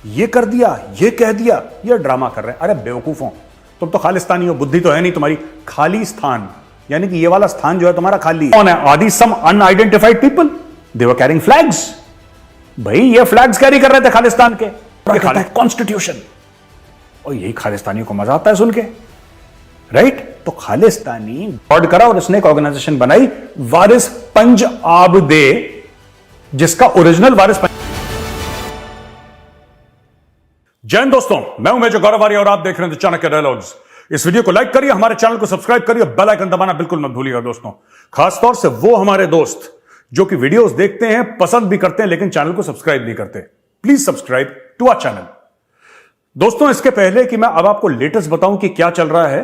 ये कर दिया, ये कह दिया, ये ड्रामा कर रहे हैं। अरे बेवकूफों, तुम तो खालिस्तानी हो, बुद्धि तो है नहीं तुम्हारी। खाली स्थान यानी कि ये वाला स्थान जो है तुम्हारा खाली। कौन है? आदि some unidentified people, they were carrying flags. भाई ये फ्लैग्स कैरी कर रहे थे खालिस्तान के। कॉन्स्टिट्यूशन, और यही खालिस्तानियों को मजा आता है सुन के, राइट? तो खालिस्तानी गॉड करा और उसने एक ऑर्गेनाइजेशन बनाई, वारिस पंज आब दे, जिसका ओरिजिनल वारिस जय हिंद दोस्तों, मैं हूं मेजर गौरव आर्य और आप देख रहे हैं चाणक्य डायलॉग्स। इस वीडियो को लाइक करिए, हमारे चैनल को सब्सक्राइब करिए, बेल आइकन दबाना बिल्कुल मत भूलिएगा दोस्तों। खासतौर से वो हमारे दोस्त जो कि वीडियोस देखते हैं, पसंद भी करते हैं, लेकिन चैनल को सब्सक्राइब नहीं करते। Please subscribe to our channel. दोस्तों, इसके पहले कि मैं अब आपको लेटेस्ट बताऊं कि क्या चल रहा है,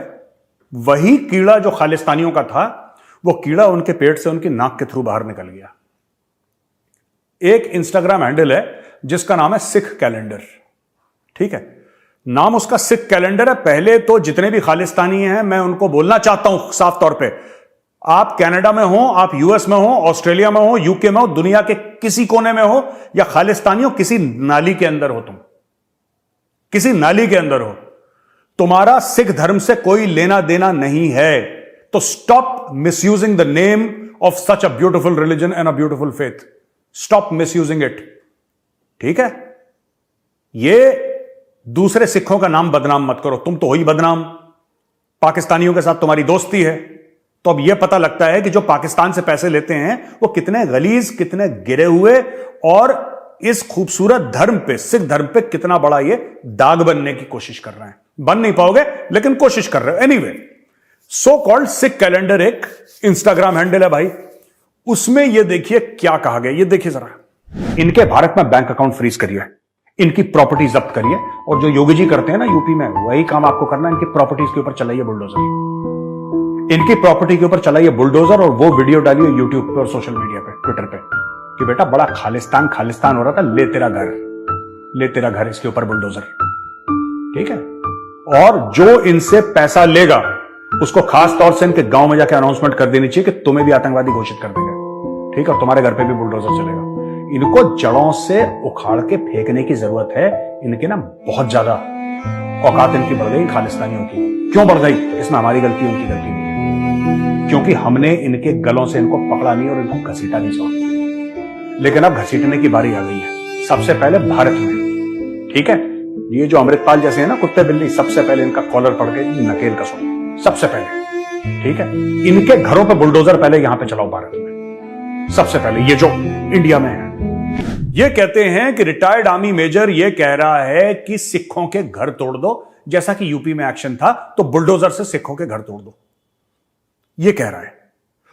वही कीड़ा जो खालिस्तानियों का था, वो कीड़ा उनके पेट से उनकी नाक के थ्रू बाहर निकल गया। एक इंस्टाग्राम हैंडल है जिसका नाम है सिख कैलेंडर, ठीक है? नाम उसका सिख कैलेंडर है। पहले तो जितने भी खालिस्तानी हैं, मैं उनको बोलना चाहता हूं साफ तौर पे, आप कनाडा में हो, आप यूएस में हो, ऑस्ट्रेलिया में हो, यूके में हो, दुनिया के किसी कोने में हो, या खालिस्तानी हो, किसी नाली के अंदर हो, तुम किसी नाली के अंदर हो, तुम्हारा सिख धर्म से कोई लेना देना नहीं है। तो stop misusing the name of such a beautiful religion and a beautiful faith. Stop misusing it, ठीक है? ये दूसरे सिखों का नाम बदनाम मत करो, तुम तो हो ही बदनाम। पाकिस्तानियों के साथ तुम्हारी दोस्ती है, तो अब यह पता लगता है कि जो पाकिस्तान से पैसे लेते हैं वो कितने गलीज, कितने गिरे हुए, और इस खूबसूरत धर्म पे, सिख धर्म पे कितना बड़ा ये दाग बनने की कोशिश कर रहे हैं। बन नहीं पाओगे, लेकिन कोशिश कर रहे हो। Anyway, so called Sikh calendar एक इंस्टाग्राम हैंडल है भाई। उसमें यह देखिए क्या कहा गया, ये देखिए जरा। इनके भारत में बैंक अकाउंट फ्रीज करिए, इनकी प्रॉपर्टी जब्त करिए, और जो योगी जी करते हैं ना यूपी में, वही काम आपको करना है। इनकी प्रॉपर्टीज के ऊपर चलाइए बुलडोजर, इनकी प्रॉपर्टी के ऊपर चलाइए बुलडोजर, और वो वीडियो डालिए यूट्यूब पे और सोशल मीडिया पे, ट्विटर पे, कि बेटा बड़ा खालिस्तान खालिस्तान हो रहा था, ले तेरा घर, ले तेरा घर, इसके ऊपर बुलडोजर, ठीक है? और जो इनसे पैसा लेगा उसको खास तौर से इनके गांव में जाकर अनाउंसमेंट कर देनी चाहिए कि तुम्हें भी आतंकवादी घोषित कर देंगे, ठीक है? और तुम्हारे घर पे भी बुलडोजर चलेगा। इनको जड़ों से उखाड़ के फेंकने की जरूरत है। इनके ना बहुत ज्यादा औकात इनकी बढ़ गई खालिस्तानियों की। क्यों बढ़ गई? इसमें हमारी गलती, उनकी गलती नहीं है, क्योंकि हमने इनके गलों से इनको पकड़ा नहीं और इनको घसीटा नहीं छोड़ा। लेकिन अब घसीटने की बारी आ गई है, सबसे पहले भारत में, ठीक है? ये जो अमृतपाल जैसे है ना कुत्ते बिल्ली, सबसे पहले इनका कॉलर पड़ के नकेल कसो, सबसे पहले, ठीक है? इनके घरों पर बुलडोजर पहले यहां पे चलाओ भारत में, सबसे पहले। ये जो इंडिया में है, ये कहते हैं कि रिटायर्ड आर्मी मेजर ये कह रहा है कि सिखों के घर तोड़ दो, जैसा कि यूपी में एक्शन था, तो बुलडोजर से सिखों के घर तोड़ दो, ये कह रहा है।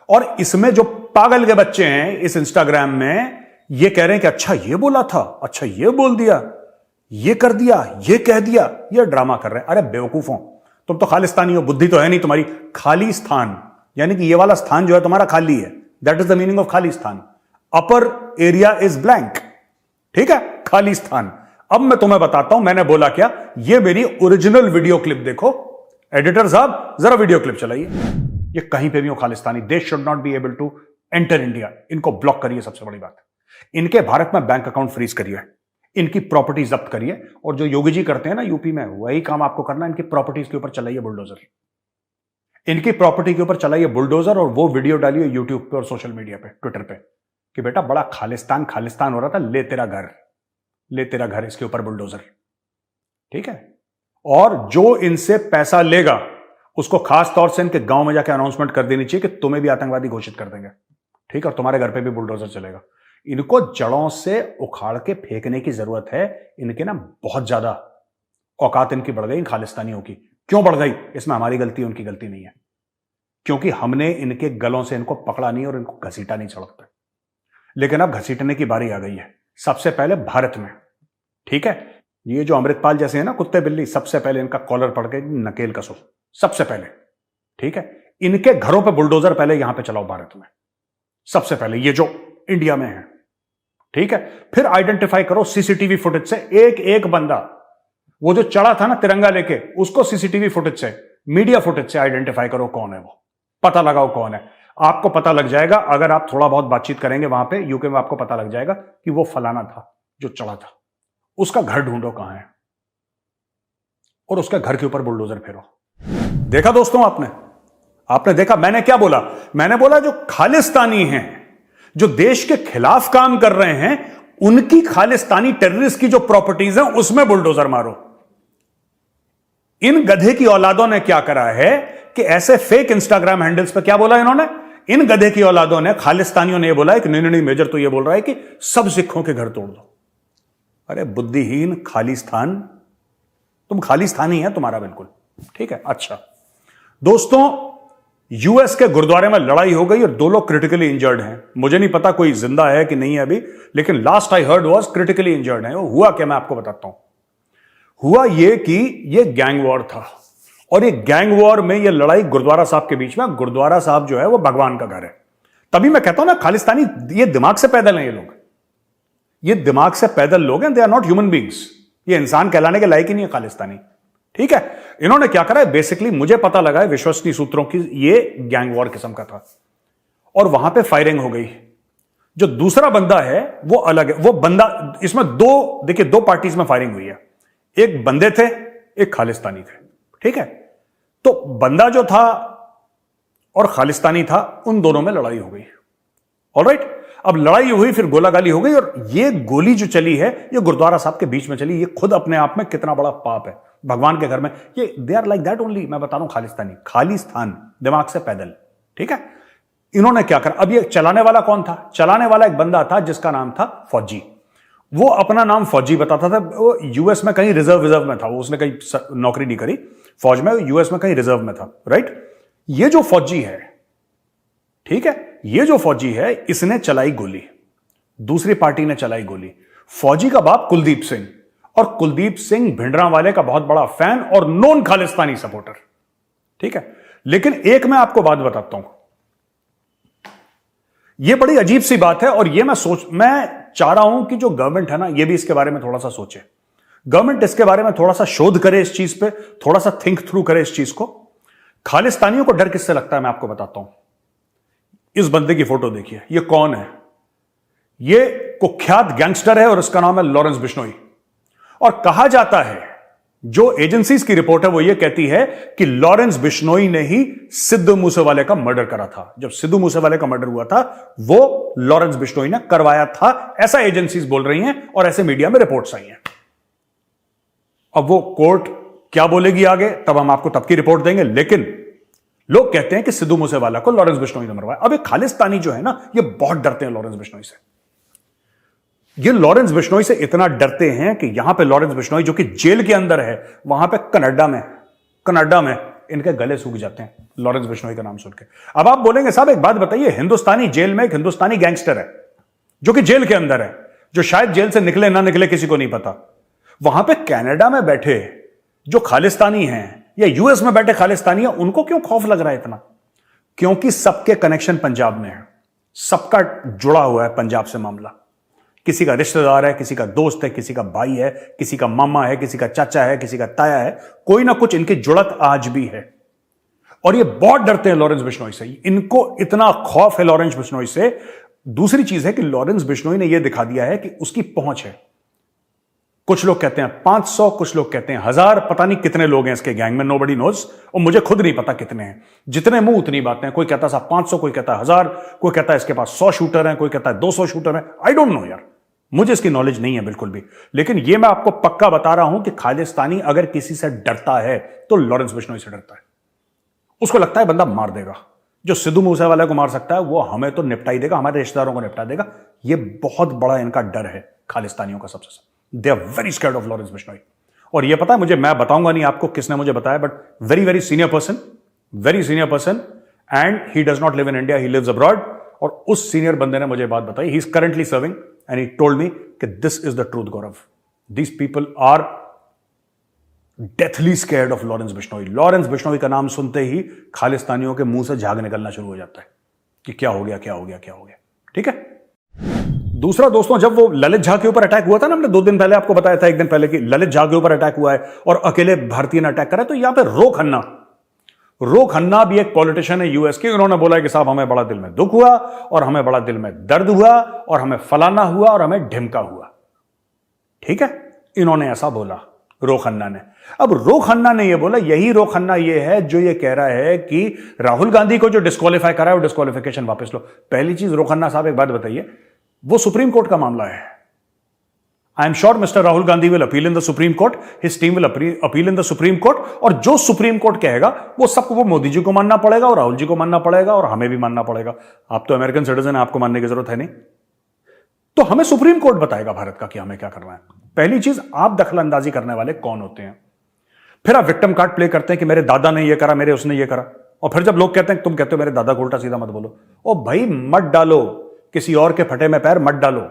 और इसमें जो पागल के बच्चे हैं इस इंस्टाग्राम में, ये कह रहे हैं कि अच्छा ये बोला था, अच्छा ये बोल दिया, ये कर दिया, ये कह दिया, ये ड्रामा कर रहे हैं। अरे बेवकूफों, तुम तो खालिस्तानी हो, बुद्धि तो है नहीं तुम्हारी। खाली स्थान यानी कि ये वाला स्थान जो है तुम्हारा खाली है, that is the meaning of खाली स्थान। अपर एरिया इज ब्लैंक, ठीक है? खाली स्थान। अब मैं तुम्हें बताता हूं मैंने बोला क्या। ये मेरी ओरिजिनल वीडियो क्लिप देखो। एडिटर साहब जरा वीडियो क्लिप चलाइए। ये कहीं पे भी हो Khalistani, they should not be able to enter India. इनको ब्लॉक करिए, सबसे बड़ी बात। इनके भारत में बैंक अकाउंट फ्रीज करिए, इनकी प्रॉपर्टी जब्त करिए, और जो योगी जी करते हैं ना यूपी में, वही काम आपको करना है। इनकी प्रॉपर्टीज के ऊपर चलाइए बुलडोजर, इनकी प्रॉपर्टी के ऊपर चलाइए बुलडोजर, और वो वीडियो डालिए यूट्यूब पे और सोशल मीडिया पे, ट्विटर पे, कि बेटा बड़ा खालिस्तान खालिस्तान हो रहा था, ले तेरा घर, ले तेरा घर, इसके ऊपर बुलडोजर, ठीक है? और जो इनसे पैसा लेगा उसको खास तौर से इनके गांव में जाकर अनाउंसमेंट कर देनी चाहिए कि तुम्हें भी आतंकवादी घोषित कर देंगे, ठीक है? और तुम्हारे घर पे भी बुलडोजर चलेगा। इनको जड़ों से उखाड़ के फेंकने की जरूरत है। इनके ना बहुत ज्यादा औकात इनकी बढ़ गई खालिस्तानियों की। क्यों बढ़ गई? इसमें हमारी गलती, उनकी गलती नहीं है, क्योंकि हमने इनके गलों से इनको पकड़ा नहीं और इनको घसीटा नहीं सड़क। लेकिन अब घसीटने की बारी आ गई है, सबसे पहले भारत में, ठीक है? ये जो अमृतपाल जैसे है ना कुत्ते बिल्ली, सबसे पहले इनका कॉलर पड़ के नकेल कसो, सबसे पहले, ठीक है? इनके घरों पर बुलडोजर पहले यहां पे चलाओ भारत में, सबसे पहले। ये जो इंडिया में है, ठीक है? फिर आइडेंटिफाई करो सीसीटीवी फुटेज से एक एक बंदा, वो जो चढ़ा था ना तिरंगा लेके, उसको सीसीटीवी फुटेज से, मीडिया फुटेज से आइडेंटिफाई करो कौन है वो, पता लगाओ कौन है। आपको पता लग जाएगा अगर आप थोड़ा बहुत बातचीत करेंगे वहां पे यूके में, आपको पता लग जाएगा कि वो फलाना था जो चढ़ा था। उसका घर ढूंढो कहां है और उसके घर के ऊपर बुलडोजर फेरो। देखा दोस्तों आपने देखा मैंने क्या बोला? मैंने बोला जो खालिस्तानी हैं, जो देश के खिलाफ काम कर रहे हैं, उनकी खालिस्तानी टेररिस्ट की जो प्रॉपर्टीज हैं उसमें बुलडोजर मारो। इन गधे की औलादों ने क्या करा है कि ऐसे फेक इंस्टाग्राम हैंडल्स पे क्या बोला इन्होंने? इन गधे की औलादों ने, खालिस्तानियों ने, यह बोला है कि नहीं, मेजर तो यह बोल रहा है कि सब सिखों के घर तोड़ दो। अरे बुद्धिहीन खालिस्तान, तुम खालिस्तानी है तुम्हारा बिल्कुल, ठीक है। अच्छा दोस्तों, यूएस के गुरुद्वारे में लड़ाई हो गई और 2 लोग क्रिटिकली इंजर्ड हैं। मुझे नहीं पता कोई जिंदा है कि नहीं है अभी, लेकिन last I heard was critically injured है। हुआ क्या मैं आपको बताता हूं। हुआ यह कि यह गैंग वॉर था और ये गैंग वॉर में यह लड़ाई गुरुद्वारा साहब के बीच में। गुरुद्वारा साहब जो है वो भगवान का घर है। तभी मैं कहता हूं ना, खालिस्तानी ये दिमाग से पैदल हैं, ये लोग, ये दिमाग से पैदल लोग हैं। They are not human beings. ये इंसान कहलाने के लायक ही नहीं है खालिस्तानी, ठीक है। इन्होंने क्या करा है, बेसिकली मुझे पता लगा है विश्वसनीय सूत्रों की, ये गैंग वॉर किस्म का था और वहां पे फायरिंग हो गई। जो दूसरा बंदा है वो अलग है। वो बंदा, इसमें देखिए 2 पार्टीज में फायरिंग हुई है। एक बंदे थे, एक खालिस्तानी थे, ठीक है। तो बंदा जो था और खालिस्तानी था, उन दोनों में लड़ाई हो गई। ऑलराइट, अब लड़ाई हुई, फिर गोलागाली हो गई और ये गोली जो चली है ये गुरुद्वारा साहब के बीच में चली। ये खुद अपने आप में कितना बड़ा पाप है भगवान के घर में। ये they are like that only. मैं बता रहा हूं, खालिस्तानी, खालिस्तान, दिमाग से पैदल, ठीक है। इन्होंने क्या करा, अब ये चलाने वाला कौन था? चलाने वाला एक बंदा था जिसका नाम था फौजी। वो अपना नाम फौजी बताता था। वो यूएस में कहीं रिजर्व में था। वो उसने कहीं नौकरी नहीं करी फौज में, यूएस में कहीं रिजर्व में था, राइट। ये जो फौजी है, ठीक है, ये जो फौजी है, इसने चलाई गोली, दूसरी पार्टी ने चलाई गोली। फौजी का बाप कुलदीप सिंह, और कुलदीप सिंह भिंडरांवाले का बहुत बड़ा फैन और नॉन खालिस्तानी सपोर्टर, ठीक है। लेकिन एक मैं आपको बात बताता हूं, यह बड़ी अजीब सी बात है और मैं चाह रहा हूं कि जो गवर्नमेंट है ना, यह भी इसके बारे में थोड़ा सा सोचे। गवर्नमेंट इसके बारे में थोड़ा सा शोध करे, इस चीज पे थोड़ा सा थिंक थ्रू करे इस चीज को। खालिस्तानियों को डर किससे लगता है मैं आपको बताता हूं। इस बंदे की फोटो देखिए, यह कौन है? यह कुख्यात गैंगस्टर है और इसका नाम है लॉरेंस बिश्नोई। और कहा जाता है, जो एजेंसीज की रिपोर्ट है वो यह कहती है कि लॉरेंस बिश्नोई ने ही सिद्धू मूसेवाले का मर्डर करा था। जब सिद्धू मूसेवाले का मर्डर हुआ था वो लॉरेंस बिश्नोई ने करवाया था, ऐसा एजेंसीज बोल रही हैं और ऐसे मीडिया में रिपोर्ट्स आई हैं। अब वो कोर्ट क्या बोलेगी आगे, तब हम आपको तब की रिपोर्ट देंगे। लेकिन लोग कहते हैं कि सिद्धू मूसेवाला को लॉरेंस बिश्नोई ने मरवाया। अब ये खालिस्तानी जो है ना, ये बहुत डरते हैं लॉरेंस बिश्नोई से। ये लॉरेंस बिश्नोई से इतना डरते हैं कि यहां पे लॉरेंस बिश्नोई जो कि जेल के अंदर है, वहां पे कनाडा में इनके गले सूख जाते हैं लॉरेंस बिश्नोई का नाम सुन के। अब आप बोलेंगे साहब एक बात बताइए, हिंदुस्तानी जेल में एक हिंदुस्तानी गैंगस्टर है जो कि जेल के अंदर है, जो शायद जेल से निकले ना निकले किसी को नहीं पता। वहां पे कनाडा में बैठे जो खालिस्तानी हैं या यूएस में बैठे खालिस्तानी हैं, उनको क्यों खौफ लग रहा है इतना? क्योंकि सबके कनेक्शन पंजाब में है, सबका जुड़ा हुआ है पंजाब से मामला। किसी का रिश्तेदार है, किसी का दोस्त है, किसी का भाई है, किसी का मामा है, किसी का चाचा है, किसी का ताया है, कोई ना कुछ इनकी जुड़त आज भी है। और ये बहुत डरते हैं लॉरेंस बिश्नोई से, इनको इतना खौफ है लॉरेंस बिश्नोई से। दूसरी चीज है कि लॉरेंस बिश्नोई ने यह दिखा दिया है कि उसकी पहुंच है। कुछ लोग कहते हैं 500, कुछ लोग कहते हैं 1000, पता नहीं कितने लोग हैं इसके गैंग में, नोबडी नोज, और मुझे खुद नहीं पता कितने हैं। जितने मुंह उतनी बातें। कोई कहता है 500, कोई कहता है 1000, कोई कहता है इसके पास 100 शूटर हैं, कोई कहता है 200 शूटर हैं। आई डोंट नो यार, मुझे इसकी नॉलेज नहीं है बिल्कुल भी। लेकिन यह मैं आपको पक्का बता रहा हूं कि खालिस्तानी अगर किसी से डरता है तो लॉरेंस बिश्नोई से डरता है। उसको लगता है बंदा मार देगा, जो सिद्धू मूसेवाला को मार सकता है वो हमें तो निपटा ही देगा, हमारे रिश्तेदारों को निपटा देगा। यह बहुत बड़ा इनका डर है खालिस्तानियों का सबसे। They are very scared of Lawrence Bishnoi. और यह पता है मुझे, मैं बताऊंगा नहीं आपको किसने मुझे बताया, but very very senior person, and he does not live in India, he lives abroad. और उस सीनियर बंदे ने मुझे बात बताई, he is currently serving and he told me कि this is the truth Gaurav, these people are deathly scared of Lawrence Bishnoi. Lawrence Bishnoi का नाम सुनते ही खालिस्तानियों के मुंह से झाग निकलना शुरू हो जाता है कि क्या हो गया, क्या हो गया, क्या हो गया। ठीक है। दूसरा दोस्तों, जब वो ललित झा के ऊपर अटैक हुआ था ना, हमने 2 दिन पहले आपको बताया था, 1 दिन पहले कि ललित झा के ऊपर अटैक हुआ है और अकेले भारतीय ने अटैक करा, तो यहां पे रो खन्ना भी एक पॉलिटिशियन है यूएस के। उन्होंने बोला कि साहब हमें बड़ा दिल में दुख हुआ और हमें बड़ा दिल में दर्द हुआ और हमें फलाना हुआ और हमें ढिमका हुआ। ठीक है, इन्होंने ऐसा बोला, रो खन्ना ने। अब रो खन्ना ने यह बोला, यही रो खन्ना ये है जो ये कह रहा है कि राहुल गांधी को जो डिस्क्वालीफाई करा है वो डिस्क्वालिफिकेशन वापस लो। पहली चीज, रो खन्ना साहब एक बात बताइए, वो सुप्रीम कोर्ट का मामला है। I am sure mister Rahul Gandhi will appeal in the supreme court, his team will appeal in the supreme court, और जो सुप्रीम कोर्ट कहेगा वो सबको, वो मोदी जी को मानना पड़ेगा और राहुल जी को मानना पड़ेगा और हमें भी मानना पड़ेगा। आप तो अमेरिकन सिटीजन है, आपको मानने की जरूरत है नहीं। तो हमें सुप्रीम कोर्ट बताएगा भारत का कि हमें क्या करना है। पहली चीज, आप दखल अंदाजी करने वाले कौन होते हैं? फिर आप विक्टिम कार्ड प्ले करते हैं कि मेरे दादा ने ये करा, मेरे उसने ये करा, और फिर जब लोग कहते हैं, तुम कहते हो मेरे दादा को उल्टा सीधा मत बोलो। ओ भाई मत डालो, किसी और के फटे में पैर मत डालो,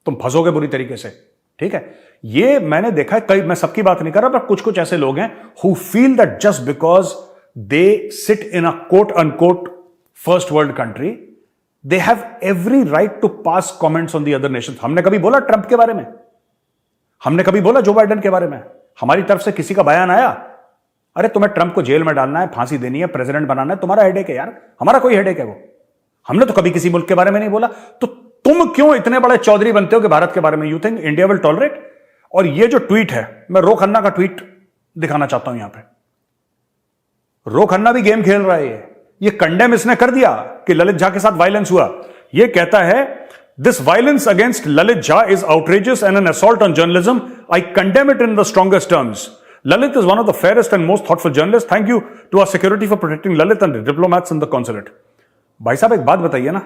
तुम फंसोगे बुरी तरीके से। ठीक है, ये मैंने देखा है कई, मैं सबकी बात नहीं कर रहा, पर कुछ कुछ ऐसे लोग हैं who feel that just because they sit in a quote unquote first world country, they have every right to pass comments on the other nations. हमने कभी बोला ट्रंप के बारे में? हमने कभी बोला जो बाइडेन के बारे में? हमारी तरफ से किसी का बयान आया? अरे तुम्हें ट्रंप को जेल में डालना है, फांसी देनी है, प्रेसिडेंट बनाना है, तुम्हारा हेडेक है यार, हमारा कोई हेडेक है वो? हमने तो कभी किसी मुल्क के बारे में नहीं बोला। तो तुम क्यों इतने बड़े चौधरी बनते हो कि भारत के बारे में you think India will tolerate? और ये जो ट्वीट है, मैं रो खन्ना का ट्वीट दिखाना चाहता हूं यहां पे। रो खन्ना भी गेम खेल रहा है। ये कंडेम इसने कर दिया कि ललित झा के साथ वायलेंस हुआ। ये कहता है, this violence against Lalit Jha is outrageous and N assault on journalism, I condemn it in the strongest terms. Lalit is one of the fairest and most thoughtful journalists. Thank you to our security for protecting Lalit and the diplomats in the consulate. भाई साहब एक बात बताइए ना,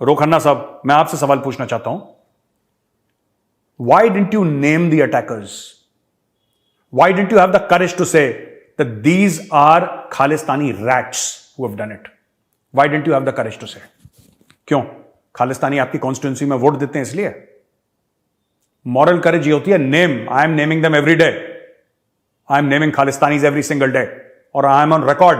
रो खन्ना साहब, मैं आपसे सवाल पूछना चाहता हूं। Why didn't you name the attackers? Why didn't you have the courage to say that these are Khalistani rats who have done it? Why didn't you have the courage to say? क्यों? खालिस्तानी आपकी constituency में vote देते हैं इसलिए? Moral courage ये होती है, name, I am naming them every day, I am naming Khalistanis every single day, और आई एम ऑन रिकॉर्ड,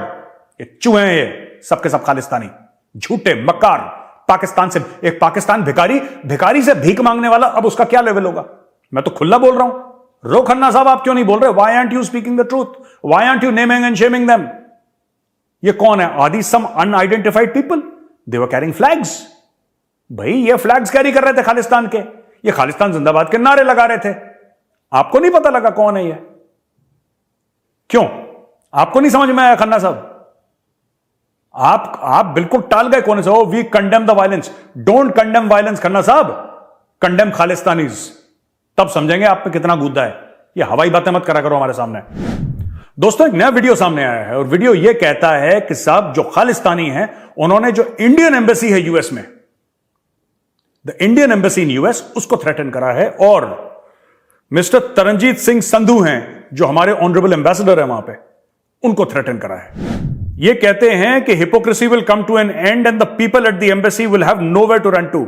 ये चूहे हैं, ये सबके सब खालिस्तानी, झूठे मक्कार। पाकिस्तान से एक पाकिस्तान भिखारी से भीख मांगने वाला, अब उसका क्या लेवल होगा? मैं तो खुला बोल रहा हूं। रो खन्ना साहब आप क्यों नहीं बोल रहे? Why aren't you speaking the truth? Why aren't you naming and shaming them? ये कौन है? Are these some unidentified people? They were carrying flags. भाई ये फ्लैग्स कैरी कर रहे थे खालिस्तान के, ये खालिस्तान जिंदाबाद के नारे लगा रहे थे। आपको नहीं पता लगा कौन है ये? क्यों? आपको नहीं समझ में आया खन्ना साहब? आप बिल्कुल टाल गए कौन से हो। We condemn the violence, don't condemn violence Khanna साहब, कंडेम खालिस्तानीज, तब समझेंगे आप पे कितना गुद्दा है। ये हवाई बातें मत करा करो हमारे सामने। दोस्तों एक नया वीडियो सामने आया है, और वीडियो ये कहता है कि साहब जो खालिस्तानी है, उन्होंने जो इंडियन एम्बेसी है यूएस में, the Indian embassy in US, उसको थ्रेटन करा है। और मिस्टर तरनजीत सिंह संधू हैं जो हमारे ऑनरेबल एम्बेसडर है वहां पे, उनको थ्रेटन करा है। ये कहते हैं कि hypocrisy will come to an end and the people at the embassy will have nowhere to run to.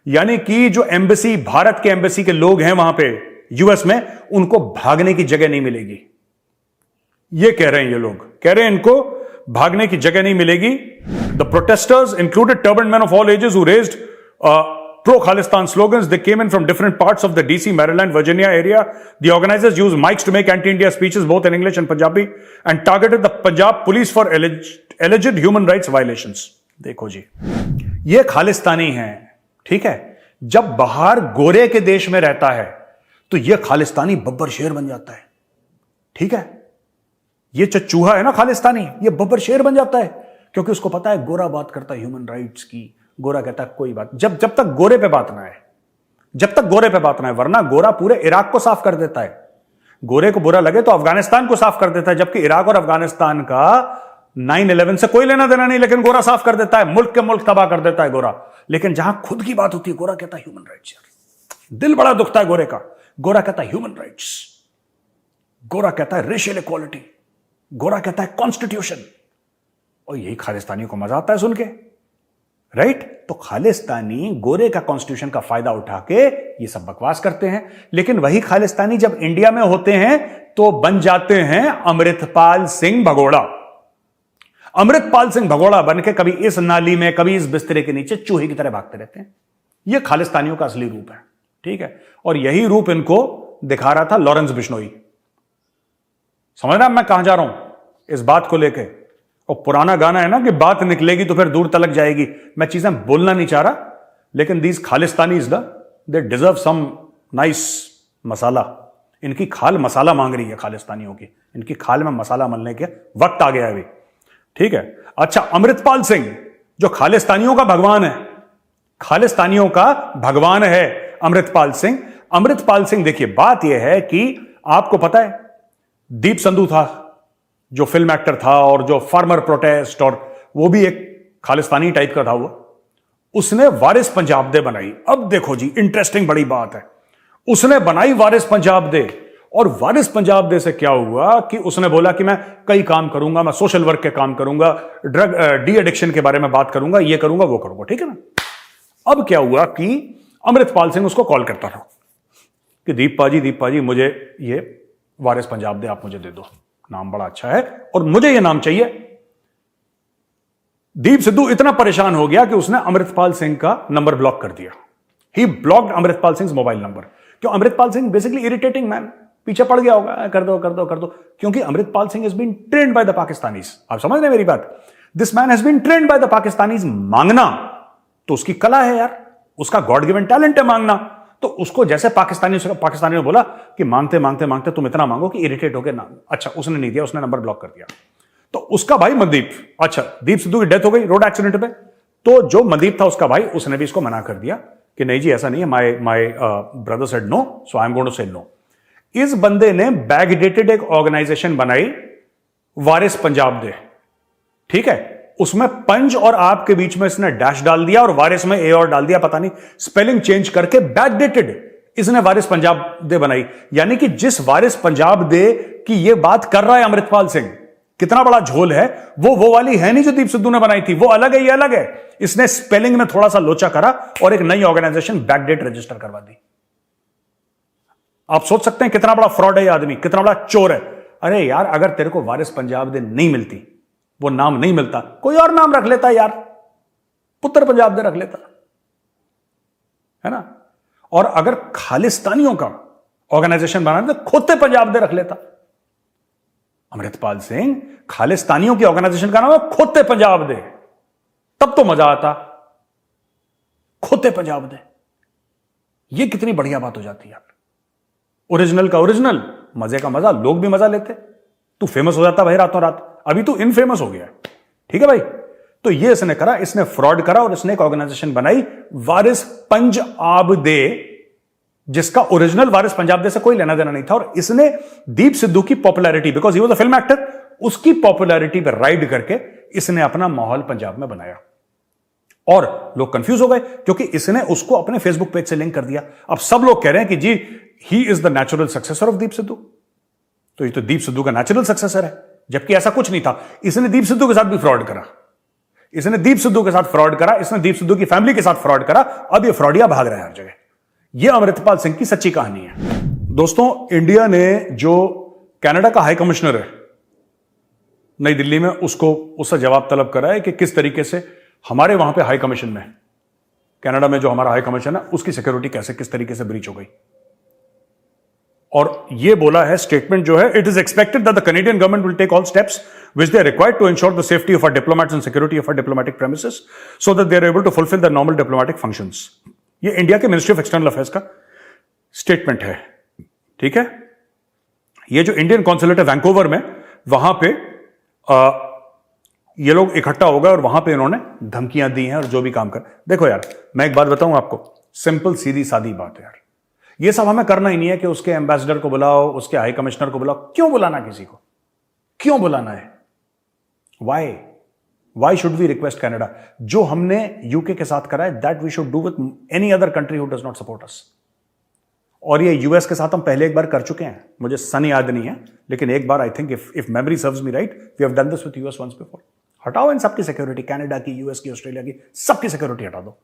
यानी कि जो एम्बेसी, भारत के एम्बेसी के लोग हैं वहां पे यूएस में, उनको भागने की जगह नहीं मिलेगी। ये कह रहे हैं, ये लोग कह रहे हैं इनको भागने की जगह नहीं मिलेगी। The protesters included turbaned man of all ages who raised pro-Khalistan slogans. They came in from different parts of the DC, Maryland, Virginia area. The organizers used mics to make anti-India speeches both in English and Punjabi and targeted the Punjab police for alleged human rights violations. देखो जी, ये खालिस्तानी हैं, ठीक है। जब बाहर गोरे के देश में रहता है तो ये खालिस्तानी बब्बर शेर बन जाता है, ठीक है। ये चूहा है ना खालिस्तानी, ये बब्बर शेर बन जाता है, क्योंकि उसको पता है गोरा बात करता है ह्यूमन राइट्स की। गोरा कहता है कोई बात, जब तक गोरे पे बात ना है, जब तक गोरे पे बात ना है, वरना गोरा पूरे इराक को साफ कर देता है। गोरे को बुरा लगे तो अफगानिस्तान को साफ कर देता है, जबकि इराक और अफगानिस्तान का 9/11 से कोई लेना देना नहीं, लेकिन गोरा साफ कर देता है, मुल्क के मुल्क तबाह कर देता है गोरा। लेकिन जहां खुद की बात होती है, गोरा कहता है ह्यूमन राइट्स। यार दिल बड़ा दुखता है गोरे का। गोरा कहता है ह्यूमन राइट्स, गोरा कहता है रेशियल इक्वालिटी, गोरा कहता है कॉन्स्टिट्यूशन, और यही खालिस्तानियों को मजा आता है सुन के, राइट। तो खालिस्तानी गोरे का कॉन्स्टिट्यूशन का फायदा उठा के ये सब बकवास करते हैं। लेकिन वही खालिस्तानी जब इंडिया में होते हैं तो बन जाते हैं अमृतपाल सिंह भगोड़ा। अमृतपाल सिंह भगोड़ा बन के कभी इस नाली में, कभी इस बिस्तरे के नीचे चूहे की तरह भागते रहते हैं। ये खालिस्तानियों का असली रूप है, ठीक है। और यही रूप इनको दिखा रहा था लॉरेंस बिश्नोई। समझ रहे हैं मैं कहां जा रहा हूं इस बात को लेके। और पुराना गाना है ना कि बात निकलेगी तो फिर दूर तलक जाएगी। मैं चीजें बोलना नहीं चाह रहा, लेकिन these Khalistanis they deserve some nice masala इनकी खाल मसाला मांग रही है खालिस्तानियों की, इनकी खाल में मसाला मलने के वक्त आ गया है अभी। ठीक है, अच्छा, अमृतपाल सिंह जो खालिस्तानियों का भगवान है, खालिस्तानियों का भगवान है अमृतपाल सिंह। अमृतपाल सिंह, देखिए बात यह है कि आपको पता है दीप संधू था जो फिल्म एक्टर था और जो फार्मर प्रोटेस्ट, और वो भी एक खालिस्तानी टाइप का था वो, उसने वारिस पंजाब दे बनाई। अब देखो जी, इंटरेस्टिंग बड़ी बात है, उसने बनाई वारिस पंजाब दे, और वारिस पंजाब दे से क्या हुआ कि उसने बोला कि मैं कई काम करूंगा, मैं सोशल वर्क के काम करूंगा, ड्रग डी एडिक्शन के बारे में बात करूंगा, ये करूंगा वो करूंगा, ठीक है ना। अब क्या हुआ कि अमृतपाल सिंह उसको कॉल करता था कि दीप पाजी मुझे ये वारिस पंजाब दे आप मुझे दे दो, नाम बड़ा अच्छा है और मुझे ये नाम चाहिए। दीप सिद्धू इतना परेशान हो गया कि उसने अमृतपाल सिंह का नंबर ब्लॉक कर दिया। He blocked Amritpal Singh mobile number. क्यों? Amritpal Singh basically irritating man, पीछे पड़ गया होगा, कर दो कर दो कर दो, क्योंकि Amritpal Singh has been trained by the Pakistanis. आप समझ रहे हैं मेरी बात? This man has been trained by the Pakistanis. मांगना तो उसकी कला है यार, उसका गॉड गिवन टैलेंट है मांगना। तो उसको जैसे पाकिस्तानी ने बोला कि मांगते मांगते मांगते तुम इतना मांगो कि इरिटेट हो गए ना, अच्छा उसने नहीं दिया, उसने नंबर ब्लॉक कर दिया। तो उसका भाई मनदीप, अच्छा दीप सिद्धू की डेथ हो गई रोड एक्सीडेंट में, तो जो मनदीप था उसका भाई, उसने भी इसको मना कर दिया कि नहीं जी ऐसा नहीं है, my brother said no, so I am going to say no. इस बंदे ने बैकडेटेड एक ऑर्गेनाइजेशन बनाई वारिस पंजाब दे, ठीक है, उसमें पंज और आप के बीच में इसने डैश डाल दिया और वारिस में ए और डाल दिया, पता नहीं स्पेलिंग चेंज करके बैकडेटेड इसने वारिस पंजाब दे बनाई। यानी कि जिस वारिस पंजाब दे की ये बात कर रहा है अमृतपाल सिंह, कितना बड़ा झोल है, वो वाली है नहीं जो दीप सिद्धू ने बनाई थी, वो अलग है, ये अलग है। इसने स्पेलिंग में थोड़ा सा लोचा करा और एक नई ऑर्गेनाइजेशन बैकडेट रजिस्टर करवा दी। आप सोच सकते हैं कितना बड़ा फ्रॉड है ये आदमी, कितना बड़ा चोर है। अरे यार, अगर तेरे को वारिस पंजाब दे नहीं मिलती, वो नाम नहीं मिलता, कोई और नाम रख लेता यार, पुत्र पंजाब दे रख लेता, है ना। और अगर खालिस्तानियों का ऑर्गेनाइजेशन बनाना तो खोते पंजाब दे रख लेता। अमृतपाल सिंह, खालिस्तानियों की ऑर्गेनाइजेशन का नाम है खोते पंजाब दे, तब तो मजा आता। खोते पंजाब दे, ये कितनी बढ़िया बात हो जाती है। ओरिजिनल का ओरिजिनल, मजे का मजा, लोग भी मजा लेते, तू फेमस हो जाता भाई रातों रात। अभी तू इनफेमस हो गया, ठीक है भाई। तो ये इसने करा, इसने फ्रॉड करा और इसने एक ऑर्गेनाइजेशन बनाई वारिस पंजाब दे, जिसका ओरिजिनल वारिस पंजाब दे से कोई लेना देना नहीं था। और इसने दीप सिद्धू की popularity, because he was a film actor, उसकी पॉपुलैरिटी पर राइड करके इसने अपना माहौल पंजाब में बनाया। और लोग कंफ्यूज हो गए क्योंकि इसने उसको अपने फेसबुक पेज से लिंक कर दिया। अब सब लोग कह रहे हैं कि जी he is the natural successor of Deep Sidhu, तो ये तो दीप सिद्धू का नेचुरल सक्सेसर है, जबकि ऐसा कुछ नहीं था। इसने दीप सिद्धू के साथ भी फ्रॉड करा, इसने दीप सिद्धू के साथ फ्रॉड करा, इसने दीप सिद्धू की फैमिली के साथ फ्रॉड करा। अब ये फ्रॉडिया भाग रहा है हर जगह। यह अमृतपाल सिंह की सच्ची कहानी है दोस्तों। इंडिया ने जो कनाडा का हाई कमिश्नर है नई दिल्ली में, उससे जवाब तलब करा है कि किस तरीके से हमारे वहां पे हाई कमीशन में, कनाडा में जो हमारा हाई कमीशन है, उसकी सिक्योरिटी कैसे किस तरीके से ब्रीच हो गई। और यह बोला है स्टेटमेंट जो है, it is expected that the Canadian government will take all steps which they are required to ensure the safety of our diplomats and security of our diplomatic premises so that they are able to fulfill their normal diplomatic functions. ये India के ministry of external affairs का statement है, ठीक है। ये जो Indian consulate है Vancouver में, वहां पे ये लोग इकट्ठा हो गए और वहां पे इन्होंने धमकियां दी हैं और जो भी काम कर। देखो यार, मैं एक बात बताऊं आपको, सिंपल सीधी सादी बात है यार, ये सब हमें करना ही नहीं है कि उसके एम्बेसडर को बुलाओ, उसके हाई कमिश्नर को बुलाओ। क्यों बुलाना किसी को, क्यों बुलाना है? Why should we request Canada? जो हमने यूके के साथ करा है, that we should do with any other country who does not support us. और ये यूएस के साथ हम पहले एक बार कर चुके हैं, मुझे सन याद नहीं है, लेकिन एक बार I think if memory serves me right, we have done this with US once before. हटाओ इन सबकी सिक्योरिटी, कनाडा की, यूएस की, ऑस्ट्रेलिया की, सबकी सिक्योरिटी हटा दो।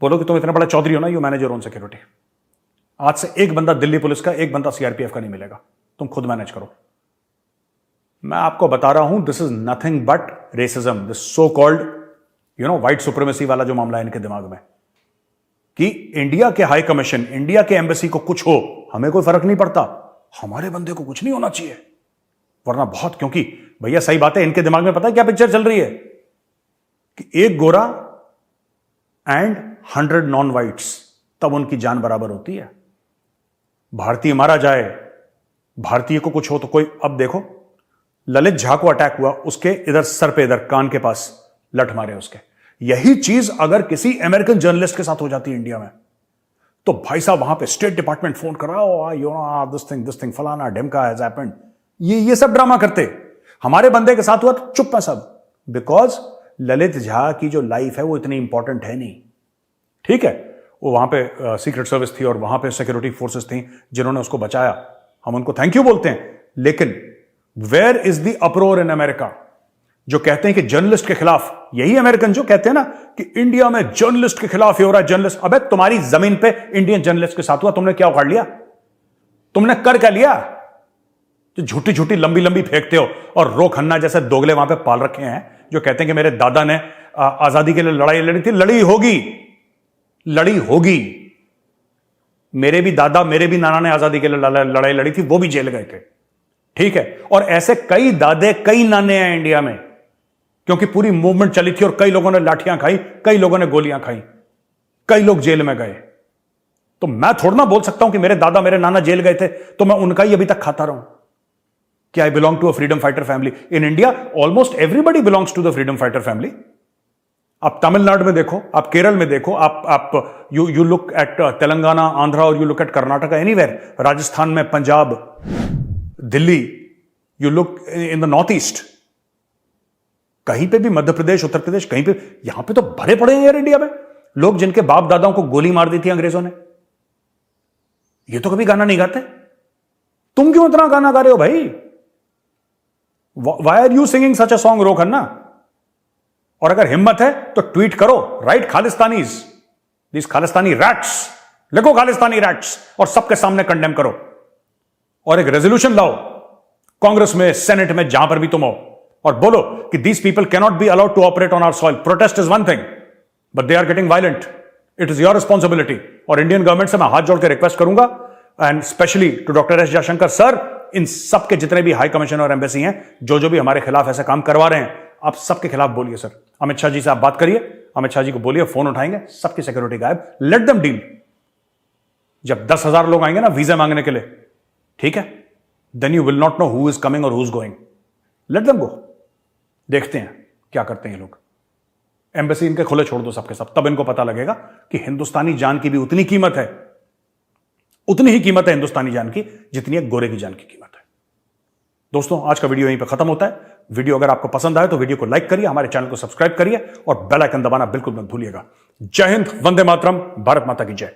बोलो कि तुम इतना बड़ा चौधरी हो ना, you manage your own security. आज से एक बंदा दिल्ली पुलिस का, एक बंदा सीआरपीएफ का नहीं मिलेगा, तुम खुद मैनेज करो। मैं आपको बता रहा हूं, this is nothing but racism, this so called white supremacy वाला जो मामला है इनके दिमाग में, कि इंडिया के हाई कमीशन, इंडिया के एम्बेसी को कुछ हो, हमें कोई फर्क नहीं पड़ता, हमारे बंदे को कुछ नहीं होना चाहिए, वरना बहुत। क्योंकि भैया सही बात है, इनके दिमाग में पता है क्या पिक्चर चल रही है कि एक गोरा एंड 100 नॉन व्हाइट्स, तब उनकी जान बराबर होती है। भारतीय मारा जाए, भारतीय को कुछ हो तो कोई, अब देखो ललित झा को अटैक हुआ, उसके इधर सर पे, इधर कान के पास लठ मारे उसके। यही चीज अगर किसी अमेरिकन जर्नलिस्ट के साथ हो जाती है इंडिया में, तो भाई साहब वहां पे स्टेट डिपार्टमेंट फोन कर रहा हो, यू नो दिस थिंग फलाना ढिमका हैज हैपेंड, ये सब ड्रामा करते। हमारे बंदे के साथ हुआ तो चुप है सब, बिकॉज ललित झा की जो लाइफ है वो इतनी इंपॉर्टेंट है नहीं। ठीक है, वो वहां पे सीक्रेट सर्विस थी और वहां पे सिक्योरिटी फोर्सेस थी जिन्होंने उसको बचाया, हम उनको थैंक यू बोलते हैं। लेकिन where is the uproar in America, जो कहते हैं कि जर्नलिस्ट के खिलाफ, यही अमेरिकन जो कहते हैं ना कि इंडिया में जर्नलिस्ट के खिलाफ ही हो रहा है जर्नलिस्ट। अबे तुम्हारी जमीन पे इंडियन जर्नलिस्ट के साथ हुआ, तुमने क्या उखाड़ लिया? तुमने कर क्या लिया? जो झूठी झूठी लंबी लंबी फेंकते हो, और रो खन्ना जैसे दोगले वहां पे पाल रखे हैं जो कहते हैं कि मेरे दादा ने आजादी के लिए लड़ाई लड़ी थी। लड़ी होगी, लड़ी होगी। मेरे भी दादा, मेरे भी नाना ने आजादी के लिए लड़ाई लड़ी थी, वो भी जेल गए थे। ठीक है, और ऐसे कई दादे कई नाने हैं इंडिया में, क्योंकि पूरी मूवमेंट चली थी और कई लोगों ने लाठियां खाई, कई लोगों ने गोलियां खाई, कई लोग जेल में गए। तो मैं थोड़ा ना बोल सकता हूं कि मेरे दादा मेरे नाना जेल गए थे तो मैं उनका ही अभी तक खाता रहूं। कि I belong to a freedom fighter family. In India almost everybody belongs to the freedom fighter family. आप तमिलनाडु में देखो, आप केरल में देखो, आप you look at Telangana, Andhra, और you look at Karnataka, anywhere, Rajasthan में, Punjab, Delhi, you look in the north east, कहीं पे भी, मध्य प्रदेश, उत्तर प्रदेश, कहीं पे, यहां पे तो भरे पड़े हैं यार इंडिया में लोग जिनके बाप दादाओं को गोली मार दी थी अंग्रेजों ने। ये तो कभी गाना नहीं गाते। तुम क्यों इतना गाना गा रहे हो भाई? Why are you singing such a song, Ro Khanna? और अगर हिम्मत है तो ट्वीट करो, right Khalistanis, this Khalistani rats, लिखो खालिस्तानी रैट्स, और सबके सामने कंडेम करो, और एक रेजोल्यूशन लाओ कांग्रेस में, सेनेट में, जहां पर भी तुम हो, और बोलो कि these people can not be allowed to operate on our soil. Protest is one thing, but they are getting violent, it is your responsibility. और इंडियन गवर्नमेंट से मैं हाथ जोड़ के रिक्वेस्ट करूंगा, and specially to doctor S Jaishankar sir, इन सबके जितने भी हाई कमीशन और एम्बेसी हैं, जो भी हमारे खिलाफ ऐसे काम करवा रहे हैं, आप सबके खिलाफ बोलिए सर। अमित शाह जी से आप बात करिए, अमित शाह जी को बोलिए, फोन उठाएंगे, सबकी सिक्योरिटी गायब, लेट देम डील। जब 10,000 लोग आएंगे ना वीजा मांगने के लिए, ठीक है, then you will not know who is coming और who is going, let them go. देखते हैं क्या करते हैं ये लोग। एम्बेसी इनके खुले छोड़ दो सबके सब, तब इनको पता लगेगा कि हिंदुस्तानी जान की भी उतनी कीमत है, उतनी ही कीमत है हिंदुस्तानी जान की जितनी एक गोरे की जान की कीमत है। दोस्तों, आज का वीडियो यहीं पे खत्म होता है। वीडियो अगर आपको पसंद आए तो वीडियो को लाइक करिए, हमारे चैनल को सब्सक्राइब करिए, और बेल आइकन दबाना बिल्कुल मत भूलिएगा। जय हिंद, वंदे मातरम, भारत माता की जय।